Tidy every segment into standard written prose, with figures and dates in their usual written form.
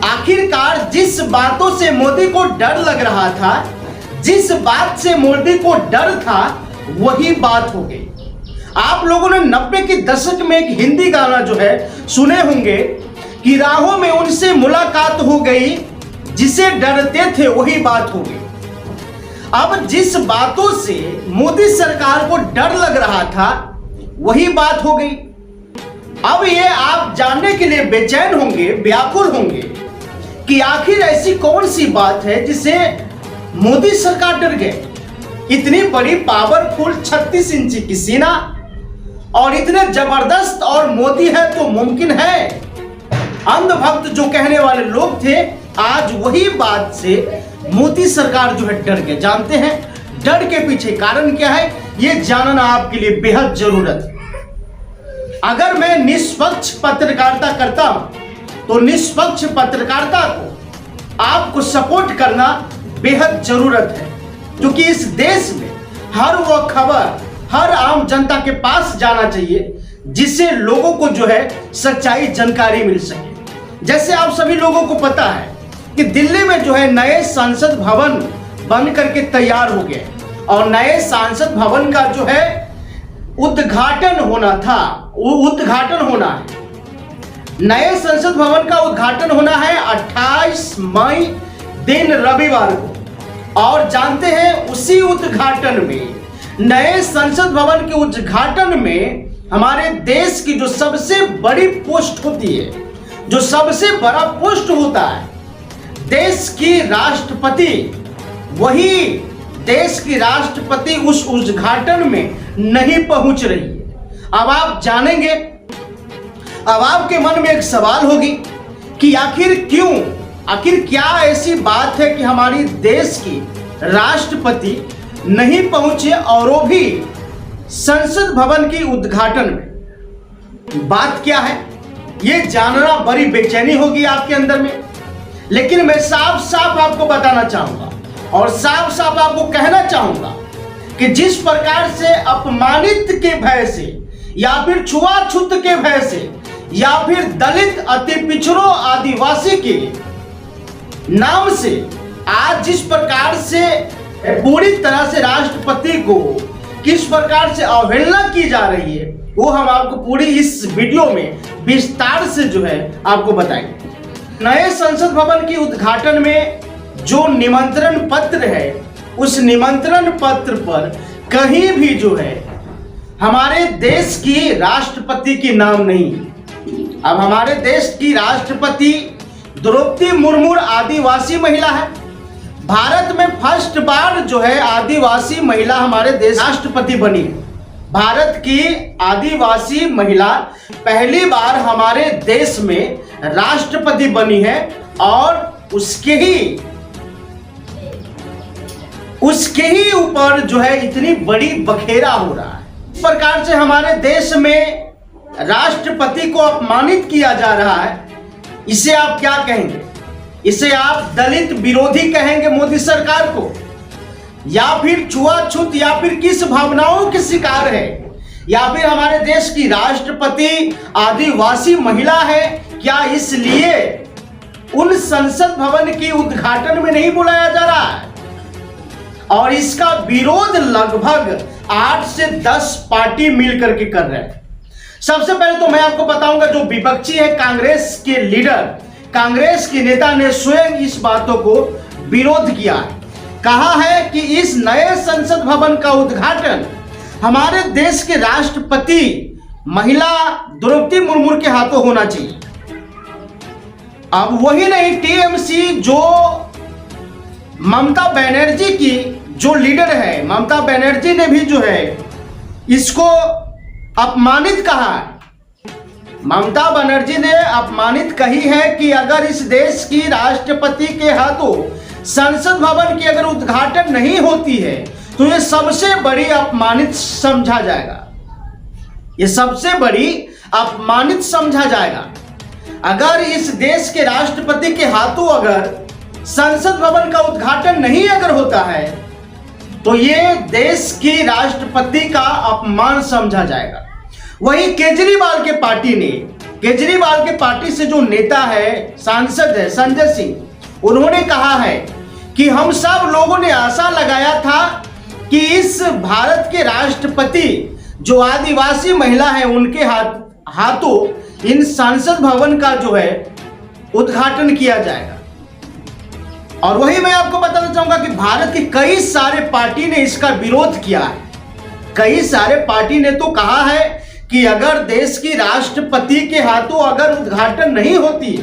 आखिरकार जिस बातों से मोदी को डर लग रहा था, जिस बात से मोदी को डर था, वही बात हो गई। आप लोगों ने 90 के दशक में एक हिंदी गाना जो है सुने होंगे कि राहों में उनसे मुलाकात हो गई, जिसे डरते थे वही बात हो गई। अब जिस बातों से मोदी सरकार को डर लग रहा था, वही बात हो गई। अब ये आप जानने के लिए बेचैन होंगे, व्याकुल होंगे कि आखिर ऐसी कौन सी बात है जिसे मोदी सरकार डर गए। इतनी बड़ी पावरफुल 36 इंची की सेना और इतने जबरदस्त, और मोदी है तो मुमकिन है। अंधभक्त जो कहने वाले लोग थे, आज वही बात से मोदी सरकार जो है डर गए। जानते हैं डर के पीछे कारण क्या है, ये जानना आपके लिए बेहद जरूरत है। अगर मैं निष्पक्ष पत्रकारिता करता हूं तो निष्पक्ष पत्रकारिता को आपको सपोर्ट करना बेहद जरूरत है, क्योंकि इस देश में हर वो खबर हर आम जनता के पास जाना चाहिए जिससे लोगों को जो है सच्चाई जानकारी मिल सके। जैसे आप सभी लोगों को पता है कि दिल्ली में जो है नए संसद भवन बन करके तैयार हो गए और नए संसद भवन का जो है उद्घाटन होना था, वो उद्घाटन होना है। नए संसद भवन का उद्घाटन होना है 28 मई दिन रविवार को। और जानते हैं उसी उद्घाटन में, नए संसद भवन के उद्घाटन में हमारे देश की जो सबसे बड़ी पोस्ट होती है, जो सबसे बड़ा पोस्ट होता है देश की राष्ट्रपति, वही देश की राष्ट्रपति उस उद्घाटन में नहीं पहुंच रही है। अब आप जानेंगे, अब आपके मन में एक सवाल होगी कि आखिर क्यों, आखिर क्या ऐसी बात है कि हमारी देश की राष्ट्रपति नहीं पहुंचे और वो भी संसद भवन की उद्घाटन में। बात क्या है ये जानना बड़ी बेचैनी होगी आपके अंदर में, लेकिन मैं साफ साफ आपको बताना चाहूंगा और साफ साफ आपको कहना चाहूंगा कि जिस प्रकार से अपमानित के भय से या फिर छुआछूत के भय से या फिर दलित, अति पिछड़ों, आदिवासी के नाम से आज जिस प्रकार से पूरी तरह से राष्ट्रपति को किस प्रकार से अवहेलना की जा रही है, वो हम आपको पूरी इस वीडियो में विस्तार से जो है आपको बताएंगे। नए संसद भवन की उद्घाटन में जो निमंत्रण पत्र है, उस निमंत्रण पत्र पर कहीं भी जो है हमारे देश की राष्ट्रपति की नाम नहीं। अब हमारे देश की राष्ट्रपति द्रौपदी मुर्मू आदिवासी महिला है। भारत में फर्स्ट बार जो है आदिवासी महिला हमारे देश राष्ट्रपति बनी। भारत की आदिवासी महिला पहली बार हमारे देश में राष्ट्रपति बनी है और उसके ही ऊपर जो है इतनी बड़ी बखेरा हो रहा है। इस प्रकार से हमारे देश में राष्ट्रपति को अपमानित किया जा रहा है, इसे आप क्या कहेंगे? इसे आप दलित विरोधी कहेंगे मोदी सरकार को, या फिर छुआछूत, या फिर किस भावनाओं के शिकार है, या फिर हमारे देश की राष्ट्रपति आदिवासी महिला है? क्या इसलिए उन संसद भवन की उद्घाटन में नहीं बुलाया जा रहा है? और इसका विरोध लगभग 8 से 10 पार्टी मिलकर के कर रहे हैं। सबसे पहले तो मैं आपको बताऊंगा, जो विपक्षी है कांग्रेस के लीडर, कांग्रेस के नेता ने स्वयं इस बातों को विरोध किया है। कहा है कि इस नए संसद भवन का उद्घाटन हमारे देश के राष्ट्रपति महिला द्रौपदी मुर्मू के हाथों होना चाहिए। अब वही नहीं, टीएमसी जो ममता बनर्जी की जो लीडर है, ममता बनर्जी ने भी जो है इसको अपमानित कहा है। ममता बनर्जी ने अपमानित कही है कि अगर इस देश की राष्ट्रपति के हाथों संसद भवन की अगर उद्घाटन नहीं होती है तो ये सबसे बड़ी अपमानित समझा जाएगा। ये सबसे बड़ी अपमानित समझा जाएगा। अगर इस देश के राष्ट्रपति के हाथों अगर संसद भवन का उद्घाटन नहीं अगर होता है तो ये देश की राष्ट्रपति का अपमान समझा जाएगा। वही केजरीवाल के पार्टी ने केजरीवाल के पार्टी से जो नेता है, सांसद है संजय सिंह, उन्होंने कहा है कि हम सब लोगों ने आशा लगाया था कि इस भारत के राष्ट्रपति जो आदिवासी महिला है उनके हाथों इन संसद भवन का जो है उद्घाटन किया जाएगा। और वही मैं आपको बताना चाहूंगा कि भारत की कई सारे पार्टी ने इसका विरोध किया है। कई सारे पार्टी ने तो कहा है कि अगर देश की राष्ट्रपति के हाथों अगर उद्घाटन नहीं होती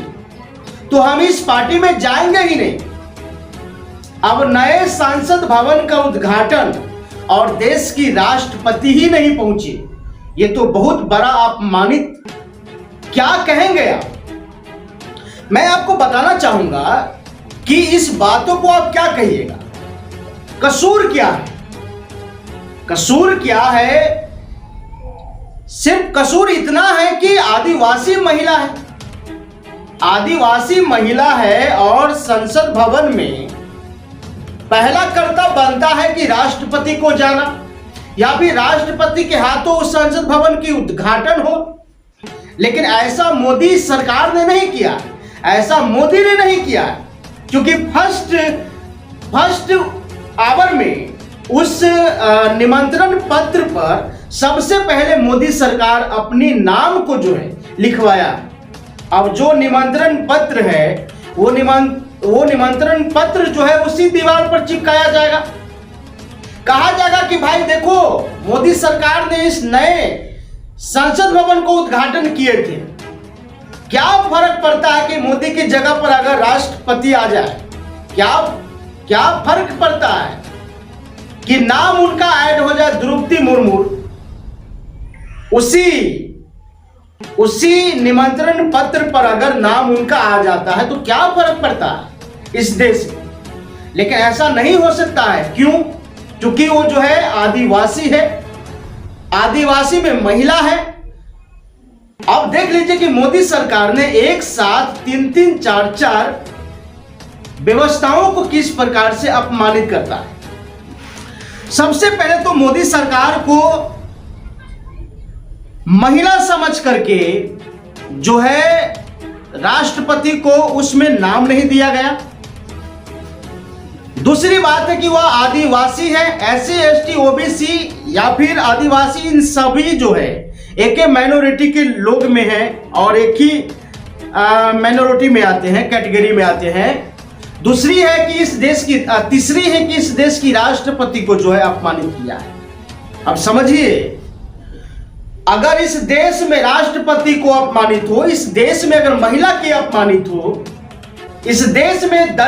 तो हम इस पार्टी में जाएंगे ही नहीं। अब नए संसद भवन का उद्घाटन और देश की राष्ट्रपति ही नहीं पहुंची, ये तो बहुत बड़ा अपमानित, क्या कहेंगे आप? मैं आपको बताना चाहूंगा कि इस बातों को आप क्या कहिएगा। कसूर क्या है? कसूर क्या है? सिर्फ कसूर इतना है कि आदिवासी महिला है, आदिवासी महिला है और संसद भवन में पहला कर्तव्य बनता है कि राष्ट्रपति को जाना या फिर राष्ट्रपति के हाथों उस संसद भवन की उद्घाटन हो। लेकिन ऐसा मोदी सरकार ने नहीं किया, ऐसा मोदी ने नहीं किया, क्योंकि फर्स्ट आवर में उस निमंत्रण पत्र पर सबसे पहले मोदी सरकार अपने नाम को जो है लिखवाया। अब जो निमंत्रण पत्र है वो निमंत्रण पत्र जो है उसी दीवार पर चिपकाया जाएगा। कहा जाएगा कि भाई देखो, मोदी सरकार ने इस नए संसद भवन को उद्घाटन किए थे। क्या फर्क पड़ता है कि मोदी की जगह पर अगर राष्ट्रपति आ जाए? क्या फर्क पड़ता है कि नाम उनका ऐड हो जाए द्रौपदी मुर्मू, उसी निमंत्रण पत्र पर अगर नाम उनका आ जाता है तो क्या फर्क पड़ता है इस देश में? लेकिन ऐसा नहीं हो सकता है। क्यों? क्योंकि वो जो है आदिवासी है, आदिवासी में महिला है। अब देख लीजिए कि मोदी सरकार ने एक साथ 3-3, 4-4 व्यवस्थाओं को किस प्रकार से अपमानित करता है। सबसे पहले तो मोदी सरकार को महिला समझ करके जो है राष्ट्रपति को उसमें नाम नहीं दिया गया। दूसरी बात है कि वह आदिवासी है, SC, ST, OBC या फिर आदिवासी, इन सभी जो है एक ही माइनॉरिटी के लोग में है और एक ही माइनॉरिटी में आते हैं, कैटेगरी में आते हैं। दूसरी है कि तीसरी है कि इस देश की राष्ट्रपति को जो है अपमानित किया है। अब समझिए, अगर इस देश में राष्ट्रपति को अपमानित हो, इस देश में अगर महिला की अपमानित हो, इस देश में दलित